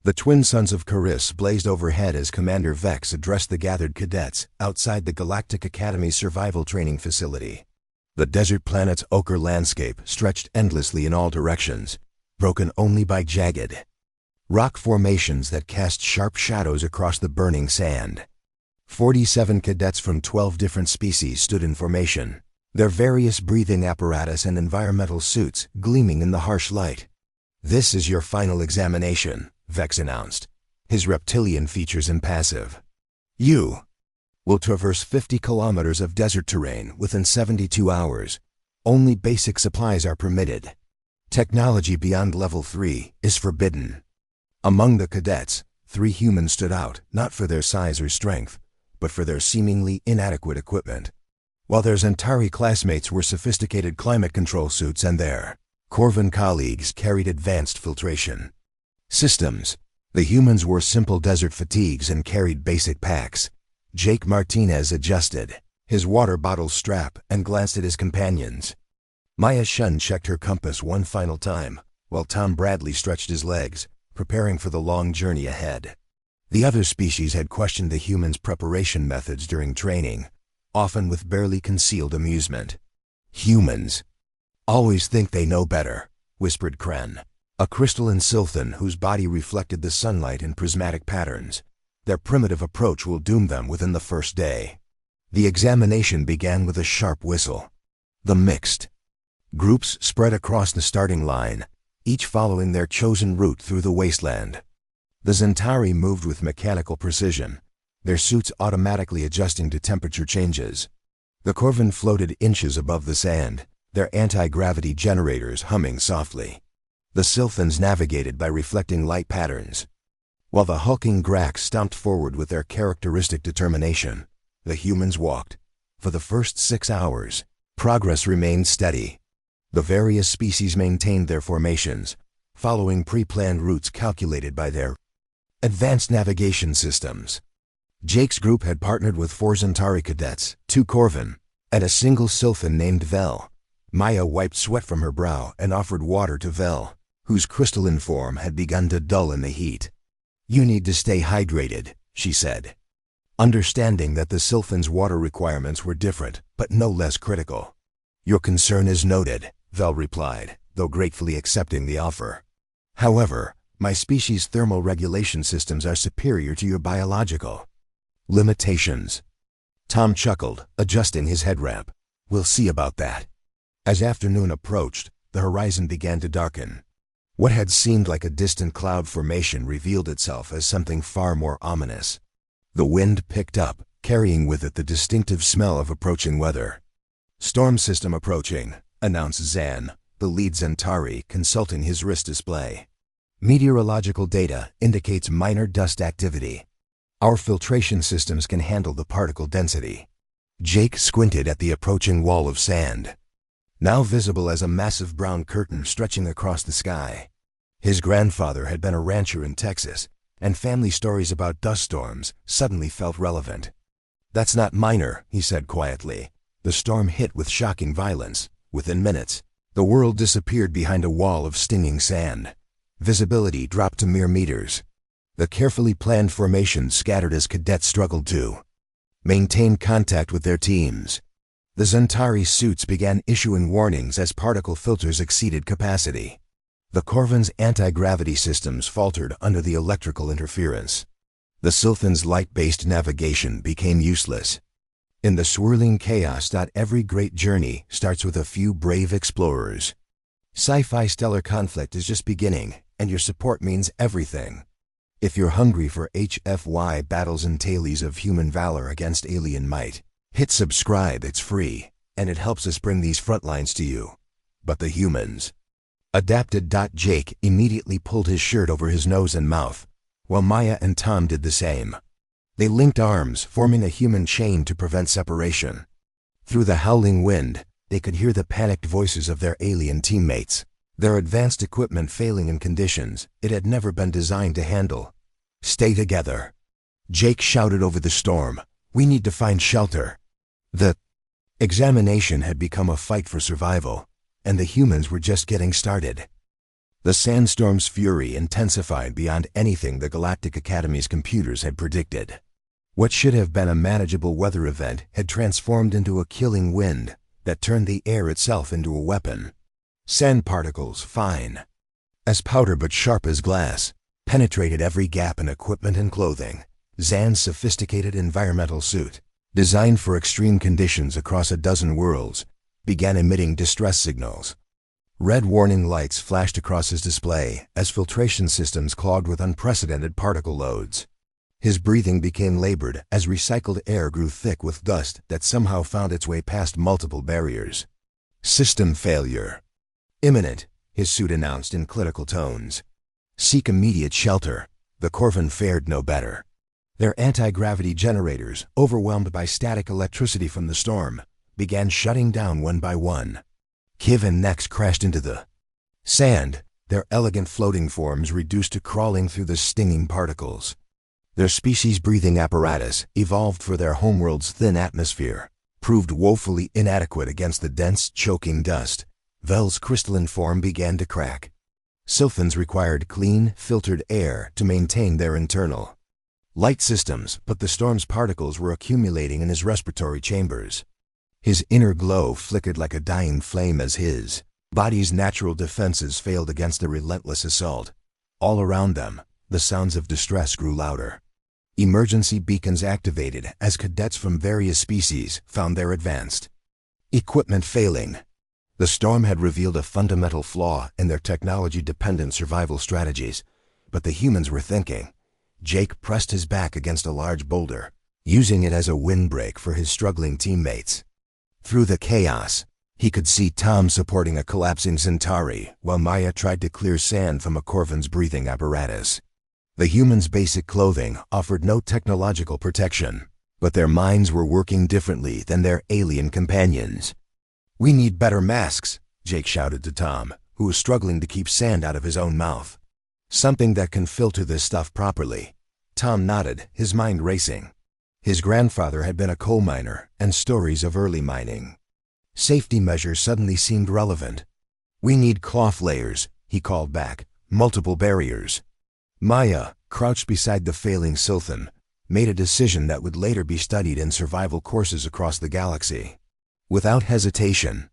The twin suns of Charis blazed overhead as Commander Vex addressed the gathered cadets outside the Galactic Academy's survival training facility. The desert planet's ochre landscape stretched endlessly in all directions, broken only by jagged rock formations that cast sharp shadows across the burning sand. 47 cadets from 12 different species stood in formation, their various breathing apparatus and environmental suits gleaming in the harsh light. "This is your final examination," Vex announced, his reptilian features impassive. "You will traverse 50 kilometers of desert terrain within 72 hours. Only basic supplies are permitted. Technology beyond level 3 is forbidden." Among the cadets, 3 humans stood out, not for their size or strength, but for their seemingly inadequate equipment. While their Zentari classmates wore sophisticated climate control suits and their Corvan colleagues carried advanced filtration systems, the humans wore simple desert fatigues and carried basic packs. Jake Martinez adjusted his water bottle strap and glanced at his companions. Maya Shun checked her compass one final time, while Tom Bradley stretched his legs, preparing for the long journey ahead. The other species had questioned the humans' preparation methods during training, often with barely concealed amusement. "Humans always think they know better," whispered Kren, a crystalline sylphan whose body reflected the sunlight in prismatic patterns. "Their primitive approach will doom them within the first day." The examination began with a sharp whistle. The mixed groups spread across the starting line, each following their chosen route through the wasteland. The Zentari moved with mechanical precision, their suits automatically adjusting to temperature changes. The Corvan floated inches above the sand, their anti-gravity generators humming softly. The Sylphans navigated by reflecting light patterns. While the hulking Grax stomped forward with their characteristic determination, the humans walked. For the first 6 hours, progress remained steady. The various species maintained their formations, following pre-planned routes calculated by their advanced navigation systems. Jake's group had partnered with 4 Zentari cadets, 2 Corvan, and a single Sylphan named Vel. Maya wiped sweat from her brow and offered water to Vel, whose crystalline form had begun to dull in the heat. "You need to stay hydrated," she said, understanding that the Sylphan's water requirements were different, but no less critical. "Your concern is noted," Vel replied, though gratefully accepting the offer. "However, my species' thermal regulation systems are superior to your biological limitations." Tom chuckled, adjusting his head wrap. "We'll see about that." As afternoon approached, the horizon began to darken. What had seemed like a distant cloud formation revealed itself as something far more ominous. The wind picked up, carrying with it the distinctive smell of approaching weather. "Storm system approaching," announced Zan, the lead Zentari, consulting his wrist display. "Meteorological data indicates minor dust activity. Our filtration systems can handle the particle density." Jake squinted at the approaching wall of sand, now visible as a massive brown curtain stretching across the sky. His grandfather had been a rancher in Texas, and family stories about dust storms suddenly felt relevant. "That's not minor," he said quietly. The storm hit with shocking violence. Within minutes, the world disappeared behind a wall of stinging sand. Visibility dropped to mere meters. The carefully planned formation scattered as cadets struggled to maintain contact with their teams. The Zentari suits began issuing warnings as particle filters exceeded capacity. The Corvan's anti-gravity systems faltered under the electrical interference. The Sylphan's light-based navigation became useless. In the swirling chaos, every great journey starts with a few brave explorers. Sci-Fi stellar conflict is just beginning, and your support means everything. If you're hungry for HFY battles and tales of human valor against alien might, hit subscribe. It's free, and it helps us bring these front lines to you. But the humans adapted. Jake immediately pulled his shirt over his nose and mouth, while Maya and Tom did the same. They linked arms, forming a human chain to prevent separation. Through the howling wind, they could hear the panicked voices of their alien teammates, their advanced equipment failing in conditions it had never been designed to handle. "Stay together," Jake shouted over the storm. "We need to find shelter." The examination had become a fight for survival, and the humans were just getting started. The Sandstorm's fury intensified beyond anything the Galactic Academy's computers had predicted. What should have been a manageable weather event had transformed into a killing wind that turned the air itself into a weapon. Sand particles, fine as powder but sharp as glass, penetrated every gap in equipment and clothing. Zan's sophisticated environmental suit, designed for extreme conditions across a dozen worlds, began emitting distress signals. Red warning lights flashed across his display as filtration systems clogged with unprecedented particle loads. His breathing became labored as recycled air grew thick with dust that somehow found its way past multiple barriers. System failure. Imminent, his suit announced in clinical tones. Seek immediate shelter. The Corvan fared no better. Their anti-gravity generators, overwhelmed by static electricity from the storm, began shutting down one by one. Kiv and Nex crashed into the sand, their elegant floating forms reduced to crawling through the stinging particles. Their species' breathing apparatus, evolved for their homeworld's thin atmosphere, proved woefully inadequate against the dense, choking dust. Vel's crystalline form began to crack. Sylphans required clean, filtered air to maintain their internal light systems, but the storm's particles were accumulating in his respiratory chambers. His inner glow flickered like a dying flame as his body's natural defenses failed against the relentless assault. All around them, the sounds of distress grew louder. Emergency beacons activated as cadets from various species found their advanced equipment failing. The storm had revealed a fundamental flaw in their technology-dependent survival strategies, but the humans were thinking. Jake pressed his back against a large boulder, using it as a windbreak for his struggling teammates. Through the chaos, he could see Tom supporting a collapsing Centauri, while Maya tried to clear sand from a Corvan's breathing apparatus. The humans' basic clothing offered no technological protection, but their minds were working differently than their alien companions. "We need better masks," Jake shouted to Tom, who was struggling to keep sand out of his own mouth. "Something that can filter this stuff properly." Tom nodded, his mind racing. His grandfather had been a coal miner, and stories of early mining safety measures suddenly seemed relevant. "We need cloth layers," he called back, "multiple barriers." Maya, crouched beside the failing Sylphan, made a decision that would later be studied in survival courses across the galaxy. Without hesitation,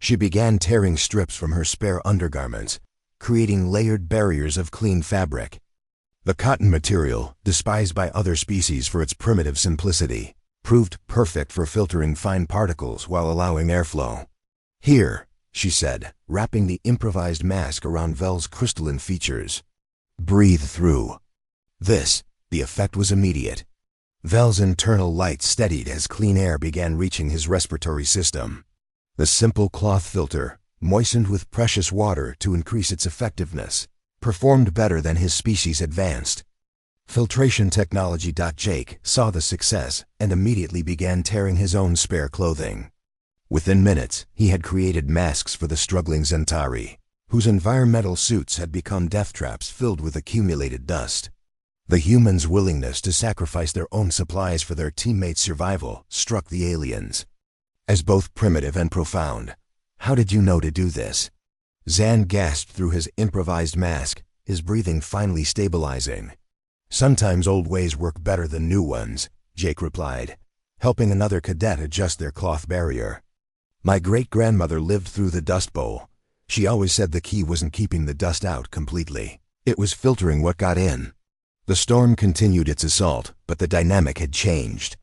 she began tearing strips from her spare undergarments, creating layered barriers of clean fabric. The cotton material, despised by other species for its primitive simplicity, proved perfect for filtering fine particles while allowing airflow. "Here," she said, wrapping the improvised mask around Vel's crystalline features. "Breathe through this." The effect was immediate. Vel's internal light steadied as clean air began reaching his respiratory system. The simple cloth filter, moistened with precious water to increase its effectiveness, performed better than his species' advanced filtration technology. Jake saw the success and immediately began tearing his own spare clothing. Within minutes, he had created masks for the struggling Centauri, whose environmental suits had become death traps filled with accumulated dust. The humans' willingness to sacrifice their own supplies for their teammates' survival struck the aliens as both primitive and profound. "How did you know to do this?" Zan gasped through his improvised mask, his breathing finally stabilizing. "Sometimes old ways work better than new ones," Jake replied, helping another cadet adjust their cloth barrier. "My great-grandmother lived through the Dust Bowl. She always said the key wasn't keeping the dust out completely. It was filtering what got in." The storm continued its assault, but the dynamic had changed.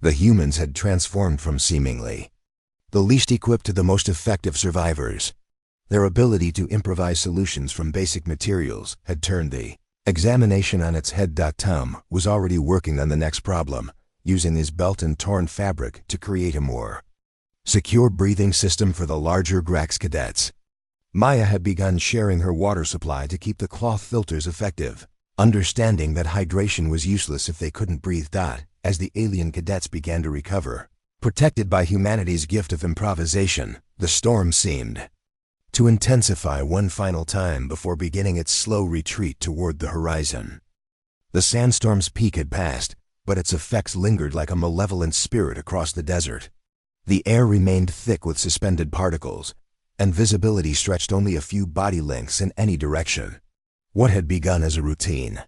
The humans had transformed from seemingly the least equipped to the most effective survivors. Their ability to improvise solutions from basic materials had turned the examination on its head. Tom was already working on the next problem, using his belt and torn fabric to create a more secure breathing system for the larger Grax cadets. Maya had begun sharing her water supply to keep the cloth filters effective, understanding that hydration was useless if they couldn't breathe. As the alien cadets began to recover, protected by humanity's gift of improvisation, the storm seemed to intensify one final time before beginning its slow retreat toward the horizon. The sandstorm's peak had passed, but its effects lingered like a malevolent spirit across the desert. The air remained thick with suspended particles, and visibility stretched only a few body lengths in any direction. What had begun as a routine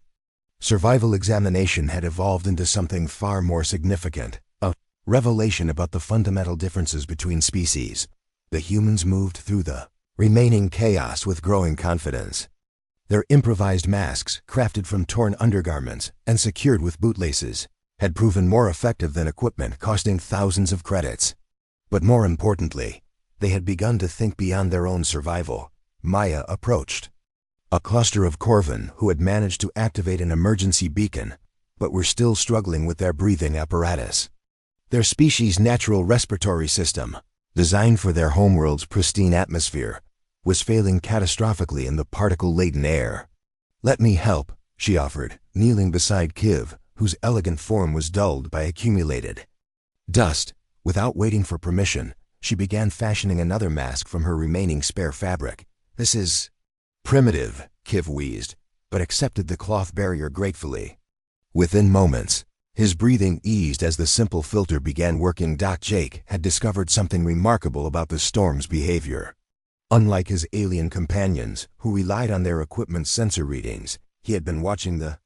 survival examination had evolved into something far more significant, a revelation about the fundamental differences between species. The humans moved through the remaining chaos with growing confidence. Their improvised masks, crafted from torn undergarments and secured with bootlaces, had proven more effective than equipment costing thousands of credits. But more importantly, they had begun to think beyond their own survival. Maya approached a cluster of Corvan who had managed to activate an emergency beacon, but were still struggling with their breathing apparatus. Their species' natural respiratory system, designed for their homeworld's pristine atmosphere, was failing catastrophically in the particle-laden air. "Let me help," she offered, kneeling beside Kiv, whose elegant form was dulled by accumulated dust. Without waiting for permission, she began fashioning another mask from her remaining spare fabric. "This is primitive," Kiv wheezed, but accepted the cloth barrier gratefully. Within moments, his breathing eased as the simple filter began working. Jake had discovered something remarkable about the storm's behavior. Unlike his alien companions, who relied on their equipment's sensor readings, he had been watching the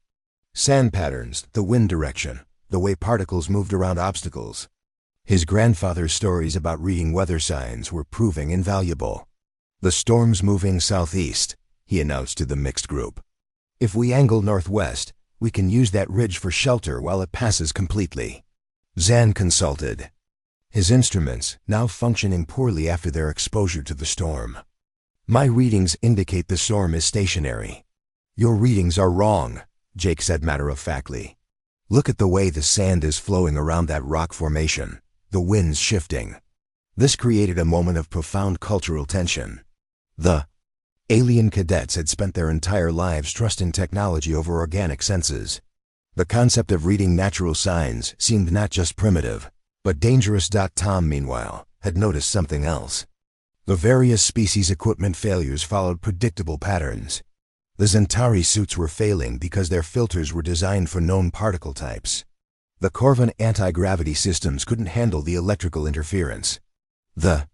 sand patterns, the wind direction, the way particles moved around obstacles. His grandfather's stories about reading weather signs were proving invaluable. "The storm's moving southeast," he announced to the mixed group. "If we angle northwest, we can use that ridge for shelter while it passes completely." Zan consulted his instruments, now functioning poorly after their exposure to the storm. "My readings indicate the storm is stationary." "Your readings are wrong," Jake said matter-of-factly. "Look at the way the sand is flowing around that rock formation. The wind's shifting." This created a moment of profound cultural tension. The alien cadets had spent their entire lives trusting technology over organic senses. The concept of reading natural signs seemed not just primitive, but dangerous. Tom, meanwhile, had noticed something else. The various species' equipment failures followed predictable patterns. The Zentari suits were failing because their filters were designed for known particle types. The Corvan anti-gravity systems couldn't handle the electrical interference. The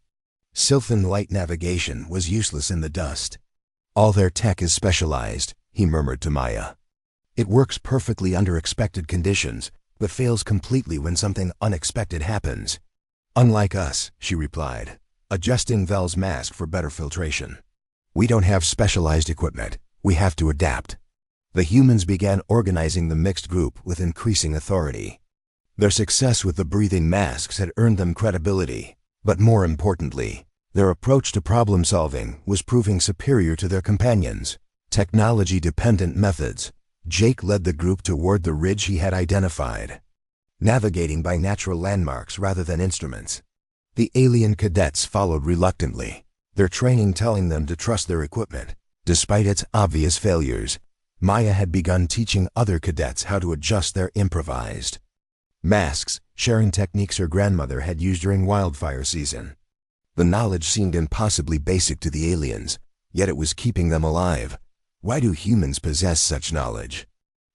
Sylphan light navigation was useless in the dust. "All their tech is specialized," he murmured to Maya. "It works perfectly under expected conditions, but fails completely when something unexpected happens." "Unlike us," she replied, adjusting Vel's mask for better filtration. "We don't have specialized equipment. We have to adapt." The humans began organizing the mixed group with increasing authority. Their success with the breathing masks had earned them credibility, but more importantly, their approach to problem-solving was proving superior to their companions. Technology-dependent methods. Jake led the group toward the ridge he had identified, navigating by natural landmarks rather than instruments. The alien cadets followed reluctantly, their training telling them to trust their equipment. Despite its obvious failures, Maya had begun teaching other cadets how to adjust their improvised masks, sharing techniques her grandmother had used during wildfire season. The knowledge seemed impossibly basic to the aliens, yet it was keeping them alive. "Why do humans possess such knowledge?"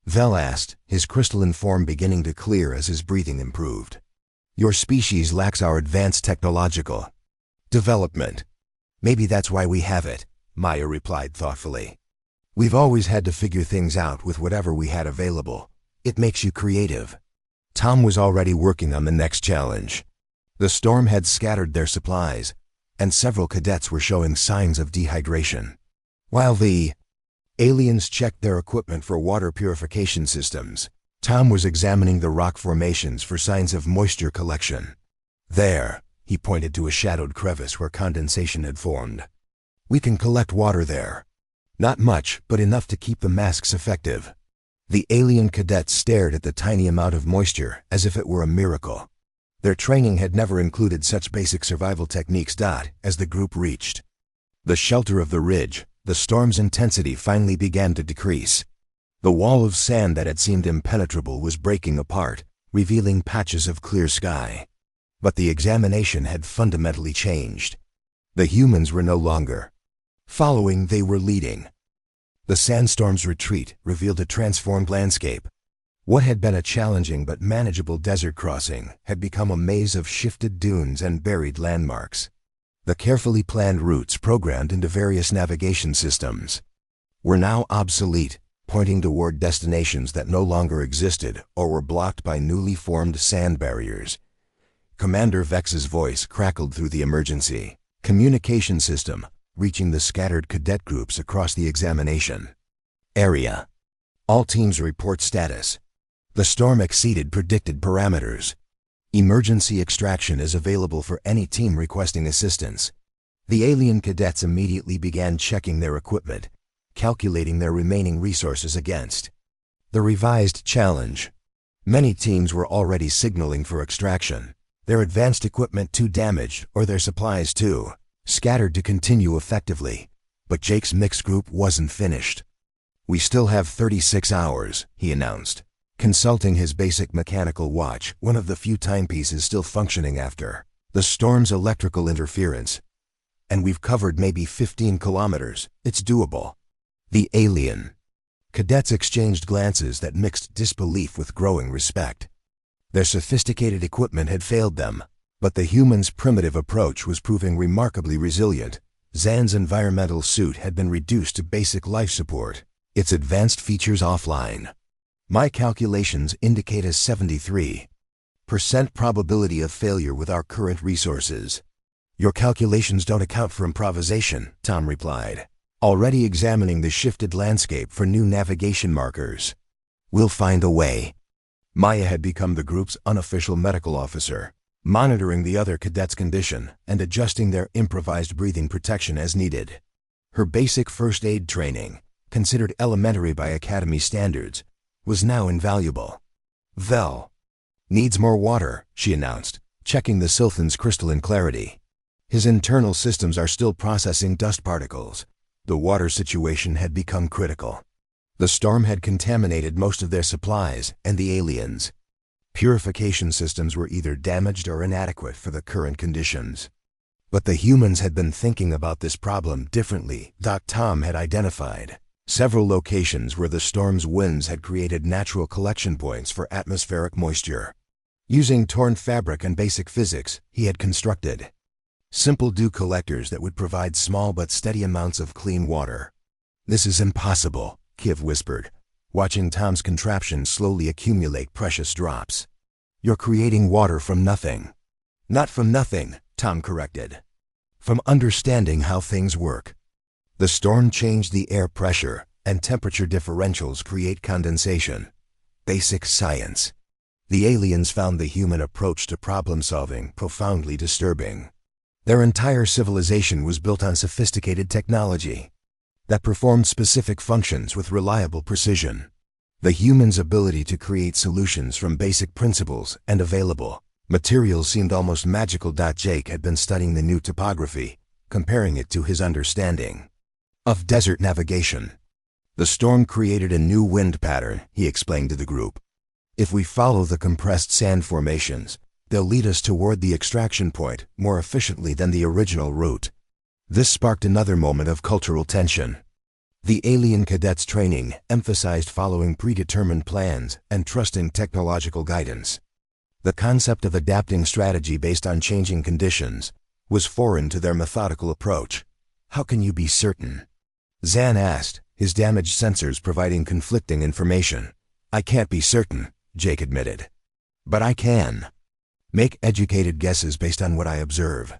Vel asked, his crystalline form beginning to clear as his breathing improved. "Your species lacks our advanced technological development. Maybe that's why we have it," Maya replied thoughtfully. "We've always had to figure things out with whatever we had available. It makes you creative." Tom was already working on the next challenge. The storm had scattered their supplies, and several cadets were showing signs of dehydration. While the aliens checked their equipment for water purification systems, Tom was examining the rock formations for signs of moisture collection. "There," he pointed to a shadowed crevice where condensation had formed. "We can collect water there. Not much, but enough to keep the masks effective." The alien cadets stared at the tiny amount of moisture as if it were a miracle. Their training had never included such basic survival techniques. As the group reached the shelter of the ridge, the storm's intensity finally began to decrease. The wall of sand that had seemed impenetrable was breaking apart, revealing patches of clear sky. But the examination had fundamentally changed. The humans were no longer following, they were leading. The Sandstorm's retreat revealed a transformed landscape. What had been a challenging but manageable desert crossing had become a maze of shifted dunes and buried landmarks. The carefully planned routes programmed into various navigation systems were now obsolete, pointing toward destinations that no longer existed or were blocked by newly formed sand barriers. Commander Vex's voice crackled through the emergency communication system, reaching the scattered cadet groups across the examination area. All teams report status. The storm exceeded predicted parameters. Emergency extraction is available for any team requesting assistance. The alien cadets immediately began checking their equipment, calculating their remaining resources against the revised challenge. Many teams were already signaling for extraction, their advanced equipment too damaged or their supplies too scattered to continue effectively. But Jake's mix group wasn't finished. "We still have 36 hours, he announced, consulting his basic mechanical watch, one of the few timepieces still functioning after the storm's electrical interference. "And we've covered maybe 15 kilometers. It's doable." The alien cadets exchanged glances that mixed disbelief with growing respect. Their sophisticated equipment had failed them, but the humans' primitive approach was proving remarkably resilient. Zan's environmental suit had been reduced to basic life support, its advanced features offline. "My calculations indicate a 73% probability of failure with our current resources." "Your calculations don't account for improvisation," Tom replied, already examining the shifted landscape for new navigation markers. "We'll find a way." Maya had become the group's unofficial medical officer, monitoring the other cadets' condition and adjusting their improvised breathing protection as needed. Her basic first aid training, considered elementary by Academy standards, was now invaluable. "Vel needs more water," she announced, checking the Sylphan's crystalline clarity. "His internal systems are still processing dust particles." The water situation had become critical. The storm had contaminated most of their supplies, and the aliens' purification systems were either damaged or inadequate for the current conditions. But the humans had been thinking about this problem differently. Tom had identified several locations where the storm's winds had created natural collection points for atmospheric moisture. Using torn fabric and basic physics, he had constructed simple dew collectors that would provide small but steady amounts of clean water. "This is impossible," Kiv whispered, watching Tom's contraption slowly accumulate precious drops. "You're creating water from nothing." "Not from nothing," Tom corrected. "From understanding how things work. The storm changed the air pressure, and temperature differentials create condensation. Basic science." The aliens found the human approach to problem-solving profoundly disturbing. Their entire civilization was built on sophisticated technology that performed specific functions with reliable precision. The humans' ability to create solutions from basic principles and available materials seemed almost magical. Jake had been studying the new topography, comparing it to his understanding of desert navigation. "The storm created a new wind pattern," he explained to the group. "If we follow the compressed sand formations, they'll lead us toward the extraction point more efficiently than the original route." This sparked another moment of cultural tension. The alien cadets' training emphasized following predetermined plans and trusting technological guidance. The concept of adapting strategy based on changing conditions was foreign to their methodical approach. "How can you be certain?" Zan asked, his damaged sensors providing conflicting information. "I can't be certain," Jake admitted. "But I can make educated guesses based on what I observe.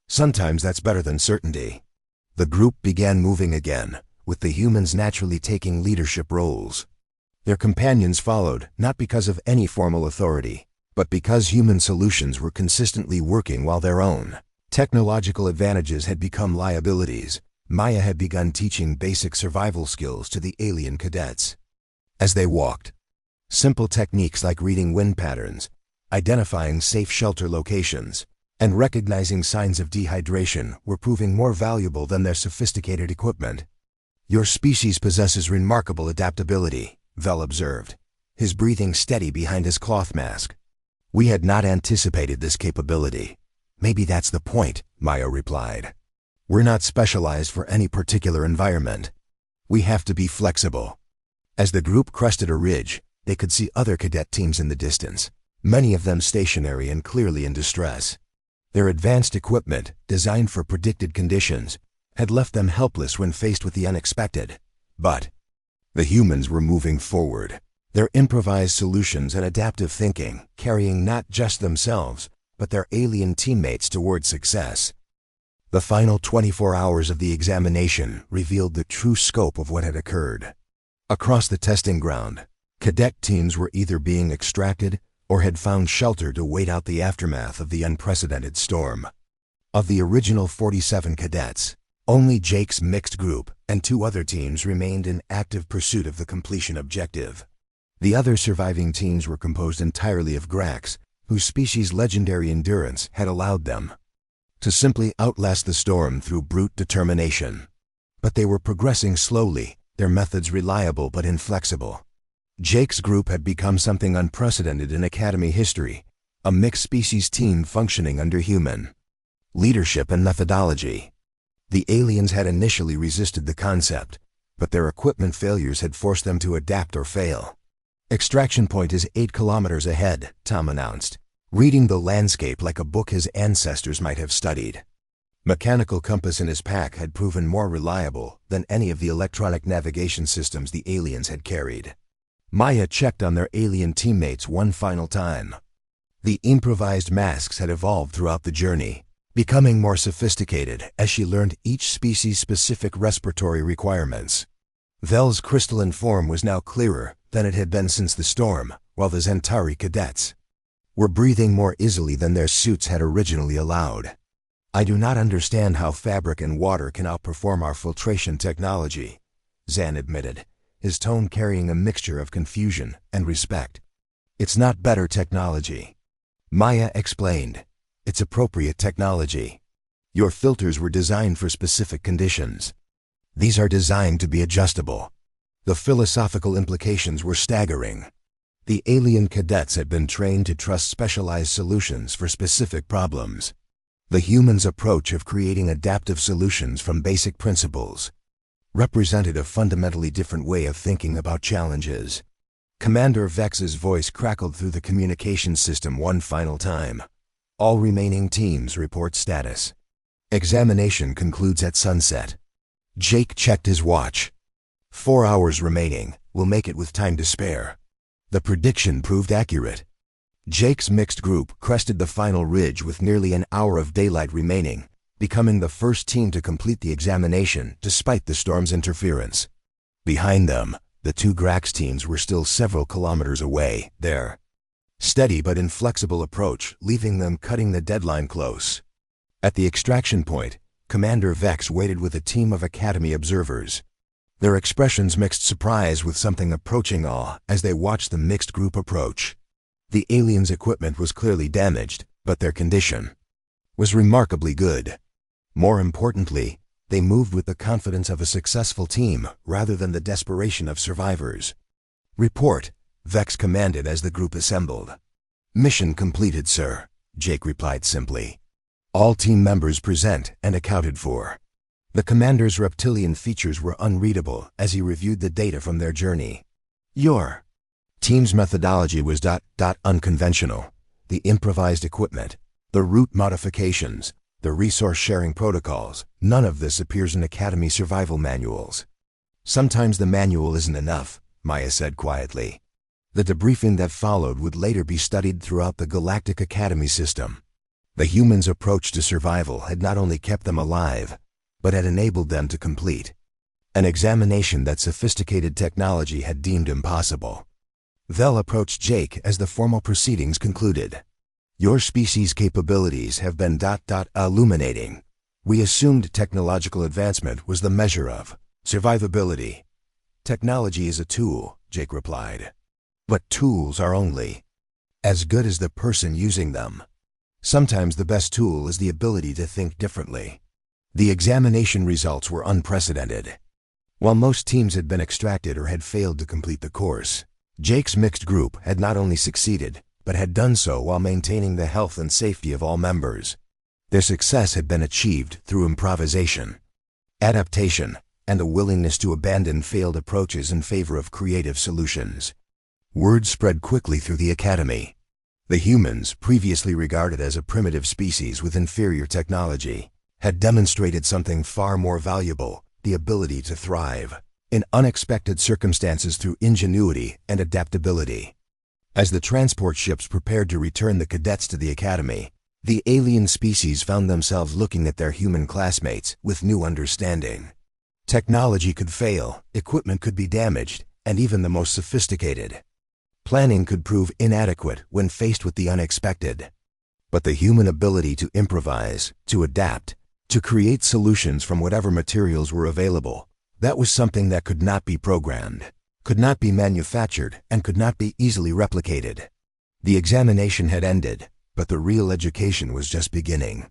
Sometimes that's better than certainty." The group began moving again, with the humans naturally taking leadership roles. Their companions followed, not because of any formal authority, but because human solutions were consistently working while their own technological advantages had become liabilities. Maya had begun teaching basic survival skills to the alien cadets. As they walked, simple techniques like reading wind patterns, identifying safe shelter locations, and recognizing signs of dehydration were proving more valuable than their sophisticated equipment. "Your species possesses remarkable adaptability," Vel observed, his breathing steady behind his cloth mask. "We had not anticipated this capability." "Maybe that's the point," Maya replied. "We're not specialized for any particular environment. We have to be flexible." As the group crested a ridge, they could see other cadet teams in the distance, many of them stationary and clearly in distress. Their advanced equipment, designed for predicted conditions, had left them helpless when faced with the unexpected. But the humans were moving forward, their improvised solutions and adaptive thinking carrying not just themselves, but their alien teammates toward success. The final 24 hours of the examination revealed the true scope of what had occurred. Across the testing ground, cadet teams were either being extracted or had found shelter to wait out the aftermath of the unprecedented storm. Of the original 47 cadets, only Jake's mixed group and 2 other teams remained in active pursuit of the completion objective. The other surviving teams were composed entirely of Grax, whose species' legendary endurance had allowed them to simply outlast the storm through brute determination. But they were progressing slowly, their methods reliable but inflexible. Jake's group had become something unprecedented in Academy history, a mixed-species team functioning under human leadership and methodology. The aliens had initially resisted the concept, but their equipment failures had forced them to adapt or fail. "Extraction point is 8 kilometers ahead," Tom announced, reading the landscape like a book his ancestors might have studied. Mechanical compass in his pack had proven more reliable than any of the electronic navigation systems the aliens had carried. Maya checked on their alien teammates one final time. The improvised masks had evolved throughout the journey, becoming more sophisticated as she learned each species' specific respiratory requirements. Vel's crystalline form was now clearer than it had been since the storm, while the Zentari cadets were breathing more easily than their suits had originally allowed. "I do not understand how fabric and water can outperform our filtration technology," Zan admitted, his tone carrying a mixture of confusion and respect. "It's not better technology," Maya explained. "It's appropriate technology. Your filters were designed for specific conditions. These are designed to be adjustable." The philosophical implications were staggering. The alien cadets had been trained to trust specialized solutions for specific problems. The humans' approach of creating adaptive solutions from basic principles represented a fundamentally different way of thinking about challenges. Commander Vex's voice crackled through the communication system one final time. "All remaining teams report status. Examination concludes at sunset." Jake checked his watch. 4 hours remaining. We'll make it with time to spare." The prediction proved accurate. Jake's mixed group crested the final ridge with nearly an hour of daylight remaining, becoming the first team to complete the examination despite the storm's interference. Behind them, the 2 Grax teams were still several kilometers away, their steady but inflexible approach leaving them cutting the deadline close. At the extraction point, Commander Vex waited with a team of Academy observers. Their expressions mixed surprise with something approaching awe as they watched the mixed group approach. The aliens' equipment was clearly damaged, but their condition was remarkably good. More importantly, they moved with the confidence of a successful team rather than the desperation of survivors. "Report," Vex commanded as the group assembled. "Mission completed, sir," Jake replied simply. "All team members present and accounted for." The commander's reptilian features were unreadable as he reviewed the data from their journey. "Your team's methodology was unconventional. The improvised equipment, the route modifications, the resource-sharing protocols, none of this appears in Academy survival manuals." "Sometimes the manual isn't enough," Maya said quietly. The debriefing that followed would later be studied throughout the Galactic Academy system. The humans' approach to survival had not only kept them alive, but had enabled them to complete an examination that sophisticated technology had deemed impossible. Vel approached Jake as the formal proceedings concluded. "Your species' capabilities have been illuminating. We assumed technological advancement was the measure of survivability." "Technology is a tool," Jake replied. "But tools are only as good as the person using them. Sometimes the best tool is the ability to think differently." The examination results were unprecedented. While most teams had been extracted or had failed to complete the course, Jake's mixed group had not only succeeded, but had done so while maintaining the health and safety of all members. Their success had been achieved through improvisation, adaptation, and a willingness to abandon failed approaches in favor of creative solutions. Word spread quickly through the Academy. The humans, previously regarded as a primitive species with inferior technology, had demonstrated something far more valuable: the ability to thrive in unexpected circumstances through ingenuity and adaptability. As the transport ships prepared to return the cadets to the academy, the alien species found themselves looking at their human classmates with new understanding. Technology could fail, equipment could be damaged, and even the most sophisticated planning could prove inadequate when faced with the unexpected. But the human ability to improvise, to adapt, to create solutions from whatever materials were available, that was something that could not be programmed, could not be manufactured, and could not be easily replicated. The examination had ended, but the real education was just beginning.